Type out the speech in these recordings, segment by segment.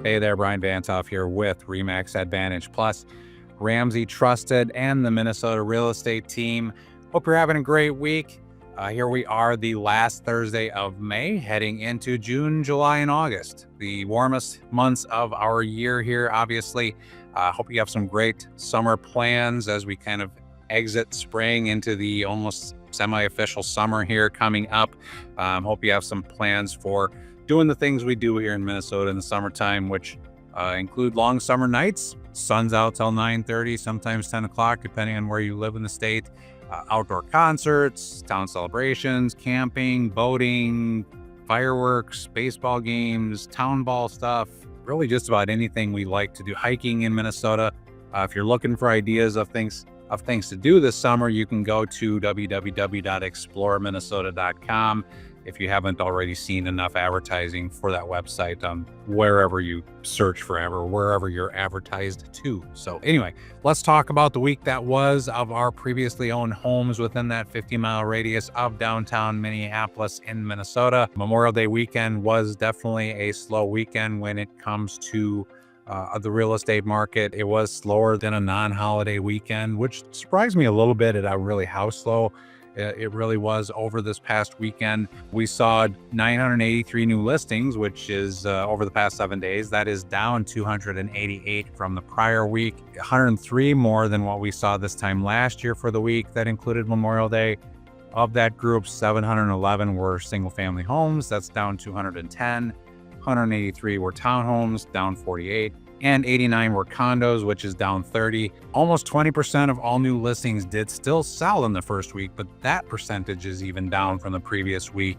Hey there, Bryan VantHof here with RE/MAX Advantage Plus, Ramsey Trusted, and the Minnesota real estate team. Hope you're having a great week. Here we are, the last Thursday of May, heading into June, July, and August, the warmest months of our year here, obviously. Hope you have some great summer plans as we kind of exit spring into the almost semi-official summer here coming up. Hope you have some plans for doing the things we do here in Minnesota in the summertime, which include long summer nights, sun's out till 9:30, sometimes 10 o'clock, depending on where you live in the state. Outdoor concerts, town celebrations, camping, boating, fireworks, baseball games, town ball stuff, really just about anything we like to do. Hiking in Minnesota. If you're looking for ideas of things to do this summer, you can go to www.exploreminnesota.com if you haven't already seen enough advertising for that website on wherever you search for wherever you're advertised to. So anyway, let's talk about the week that was of our previously owned homes within that 50-mile radius of downtown Minneapolis in Minnesota. Memorial Day weekend was definitely a slow weekend when it comes to the real estate market. It was slower than a non-holiday weekend, which surprised me a little bit at how slow it really was over this past weekend. We saw 983 new listings, which is over the past 7 days. That is down 288 from the prior week, 103 more than what we saw this time last year for the week that included Memorial Day. Of that group, 711 were single-family homes. That's down 210. 183 were townhomes, down 48. And 89 were condos, which is down 30. Almost 20% of all new listings did still sell in the first week, but that percentage is even down from the previous week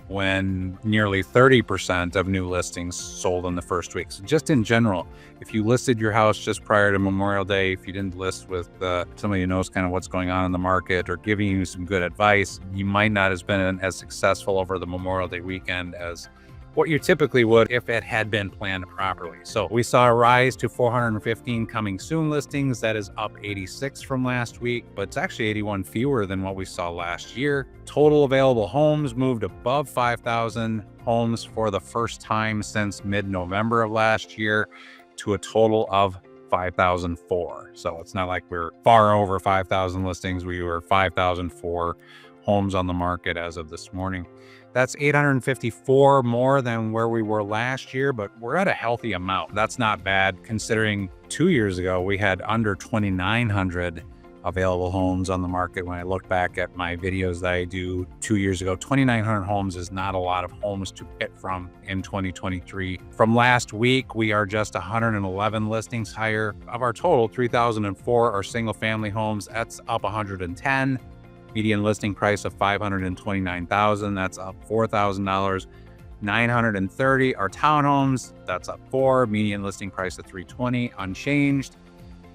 when nearly 30% of new listings sold in the first week. So just in general, if you listed your house just prior to Memorial Day, if you didn't list with somebody who knows kind of what's going on in the market or giving you some good advice, you might not have been as successful over the Memorial Day weekend as what you typically would if it had been planned properly. So we saw a rise to 415 coming soon listings. That is up 86 from last week, but it's actually 81 fewer than what we saw last year. Total available homes moved above 5,000 homes for the first time since mid-November of last year to a total of 5,004. So it's not like we're far over 5,000 listings. We were 5,004 homes on the market as of this morning. That's 854 more than where we were last year, but we're at a healthy amount. That's not bad considering 2 years ago we had under 2,900 available homes on the market. When I look back at my videos that I do 2 years ago, 2,900 homes is not a lot of homes to pick from in 2023. From last week, we are just 111 listings higher. Of our total, 3,004 are single family homes. That's up 110. Median listing price of $529,000. That's up $4,000. 930 are townhomes. That's up 4. Median listing price of $320, unchanged.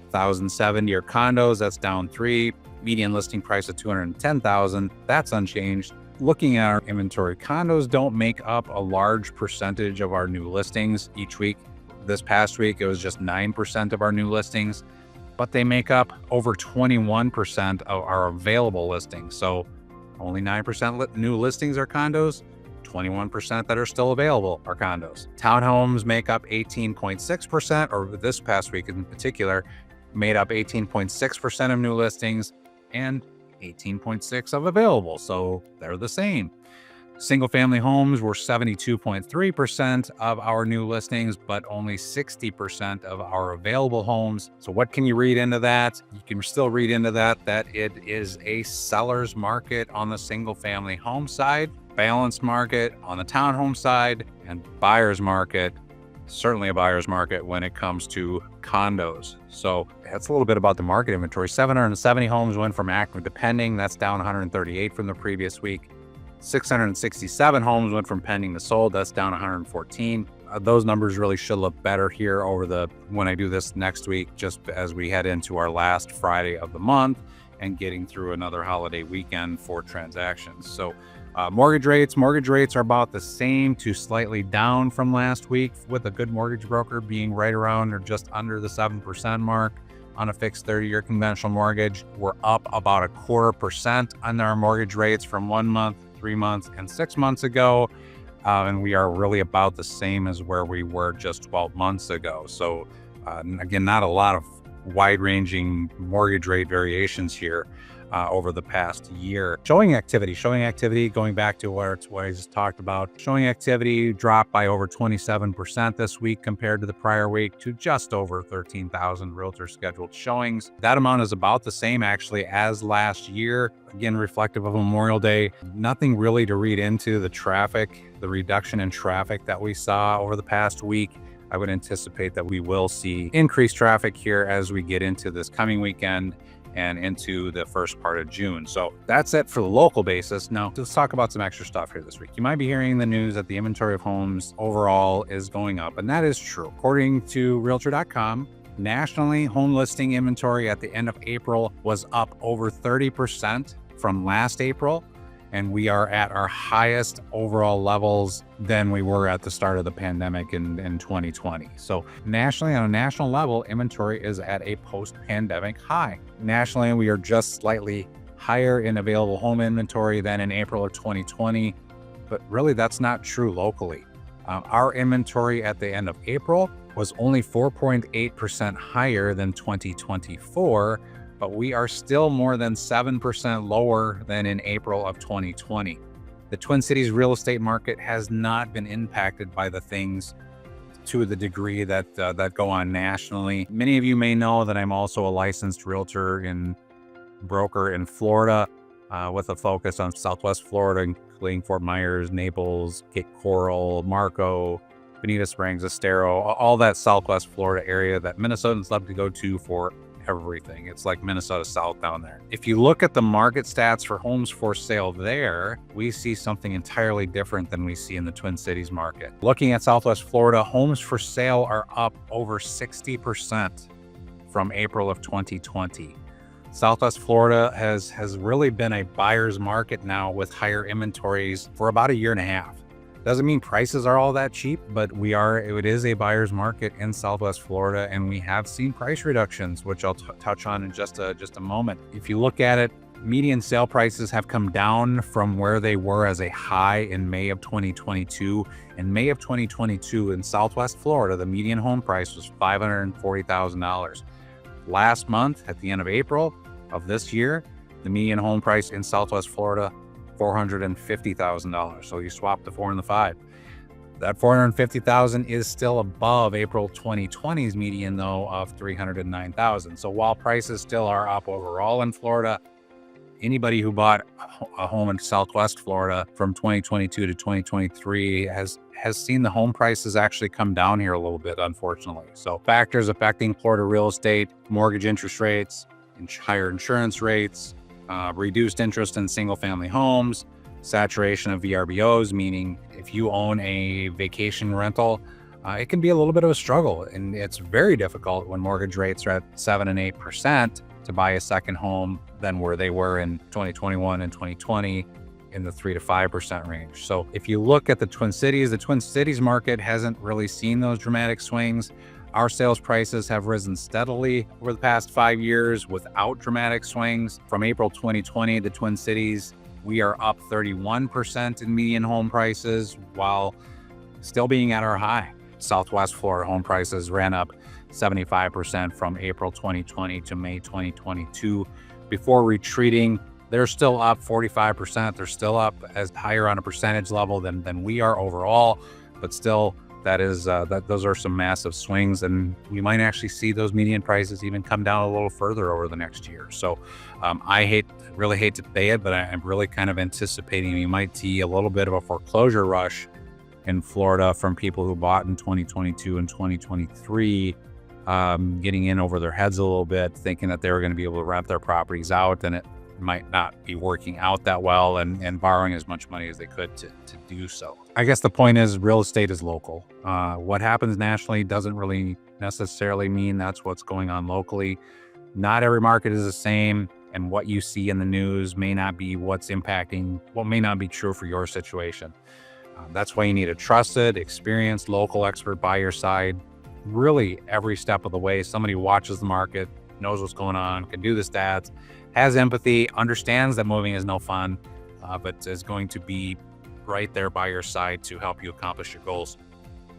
1,070 are condos. That's down 3. Median listing price of $210,000. That's unchanged. Looking at our inventory, condos don't make up a large percentage of our new listings each week. This past week, it was just 9% of our new listings, but they make up over 21% of our available listings. So only 9% new listings are condos, 21% that are still available are condos. Townhomes make up 18.6%, or this past week in particular, made up 18.6% of new listings and 18.6% of available. So they're the same. Single family homes were 72.3% of our new listings, but only 60% of our available homes. So what can you read into that? You can still read into that it is a seller's market on the single family home side, balanced market on the townhome side, and buyer's market, certainly a buyer's market when it comes to condos. So that's a little bit about the market inventory. 770 homes went from active to pending. That's down 138 from the previous week. 667 homes went from pending to sold. That's down 114. Those numbers really should look better here when I do this next week, just as we head into our last Friday of the month and getting through another holiday weekend for transactions. So mortgage rates are about the same to slightly down from last week, with a good mortgage broker being right around or just under the 7% mark. On a fixed 30-year conventional mortgage, we're up about 0.25% on our mortgage rates from 1 month, 3 months, and 6 months ago. and we are really about the same as where we were just 12 months ago. So again, not a lot of wide-ranging mortgage rate variations here over the past year. Showing activity, going back to what I just talked about, showing activity dropped by over 27% this week compared to the prior week, to just over 13,000 realtor scheduled showings. That amount is about the same actually as last year. Again, reflective of Memorial Day. Nothing really to read into the traffic, the reduction in traffic that we saw over the past week. I would anticipate that we will see increased traffic here as we get into this coming weekend and into the first part of June. So that's it for the local basis. Now, let's talk about some extra stuff here this week. You might be hearing in the news that the inventory of homes overall is going up, and that is true. According to Realtor.com, nationally, home listing inventory at the end of April was up over 30% from last April, and we are at our highest overall levels than we were at the start of the pandemic in 2020. So nationally, on a national level, inventory is at a post-pandemic high. Nationally, we are just slightly higher in available home inventory than in April of 2020, but really that's not true locally. Our inventory at the end of April was only 4.8% higher than 2024, but we are still more than 7% lower than in April of 2020. The Twin Cities real estate market has not been impacted by the things to the degree that go on nationally. Many of you may know that I'm also a licensed realtor and broker in Florida, with a focus on Southwest Florida, including Fort Myers, Naples, Cape Coral, Marco, Bonita Springs, Estero, all that Southwest Florida area that Minnesotans love to go to for everything. It's like Minnesota South down there. If you look at the market stats for homes for sale there, we see something entirely different than we see in the Twin Cities market. Looking at Southwest Florida, homes for sale are up over 60% from April of 2020. Southwest Florida has really been a buyer's market now with higher inventories for about a year and a half. Doesn't mean prices are all that cheap, but it is a buyer's market in Southwest Florida, and we have seen price reductions, which I'll touch on in just a moment. If you look at it, median sale prices have come down from where they were as a high in May of 2022. In May of 2022 in Southwest Florida, the median home price was $540,000. Last month, at the end of April of this year, the median home price in Southwest Florida, $450,000. So you swap the 4 and the 5. That $450,000 is still above April 2020's median, though, of $309,000. So while prices still are up overall in Florida, anybody who bought a home in Southwest Florida from 2022 to 2023 has seen the home prices actually come down here a little bit, unfortunately. So factors affecting Florida real estate: mortgage interest rates, higher insurance rates, reduced interest in single-family homes, saturation of VRBOs, meaning if you own a vacation rental, it can be a little bit of a struggle, and it's very difficult when mortgage rates are at 7 and 8% to buy a second home than where they were in 2021 and 2020 in the 3 to 5% range. So if you look at the Twin Cities market hasn't really seen those dramatic swings. Our sales prices have risen steadily over the past 5 years without dramatic swings. From April 2020, the Twin Cities, we are up 31% in median home prices while still being at our high. Southwest Florida home prices ran up 75% from April 2020 to May 2022 before retreating. They're still up 45%. They're still up as higher on a percentage level than we are overall, but still those are some massive swings, and we might actually see those median prices even come down a little further over the next year. So I really hate to say it, but I'm really kind of anticipating we might see a little bit of a foreclosure rush in Florida from people who bought in 2022 and 2023, getting in over their heads a little bit, thinking that they were going to be able to rent their properties out, and it might not be working out that well, and borrowing as much money as they could to do so. I guess the point is real estate is local. What happens nationally doesn't really necessarily mean that's what's going on locally. Not every market is the same, and what you see in the news may not be what may not be true for your situation. That's why you need a trusted, experienced local expert by your side, really every step of the way. Somebody who watches the market, knows what's going on, can do the stats, has empathy, understands that moving is no fun, but is going to be right there by your side to help you accomplish your goals.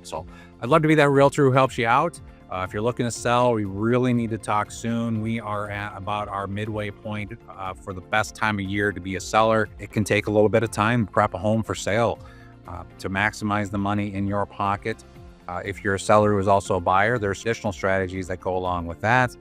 So I'd love to be that realtor who helps you out. If you're looking to sell, we really need to talk soon. We are at about our midway point for the best time of year to be a seller. It can take a little bit of time to prep a home for sale to maximize the money in your pocket. If you're a seller who is also a buyer, there's additional strategies that go along with that.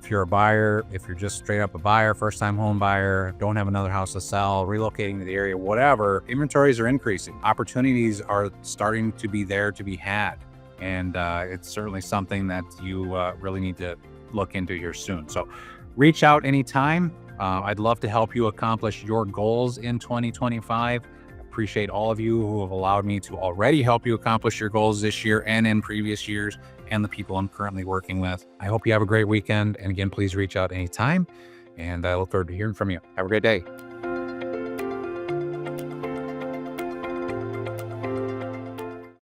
If you're a buyer, if you're just straight up a buyer, first-time home buyer, don't have another house to sell, relocating to the area, whatever, inventories are increasing. Opportunities are starting to be there to be had. And it's certainly something that you really need to look into here soon. So reach out anytime. I'd love to help you accomplish your goals in 2025. Appreciate all of you who have allowed me to already help you accomplish your goals this year and in previous years, and the people I'm currently working with. I hope you have a great weekend. And again, please reach out anytime. And I look forward to hearing from you. Have a great day.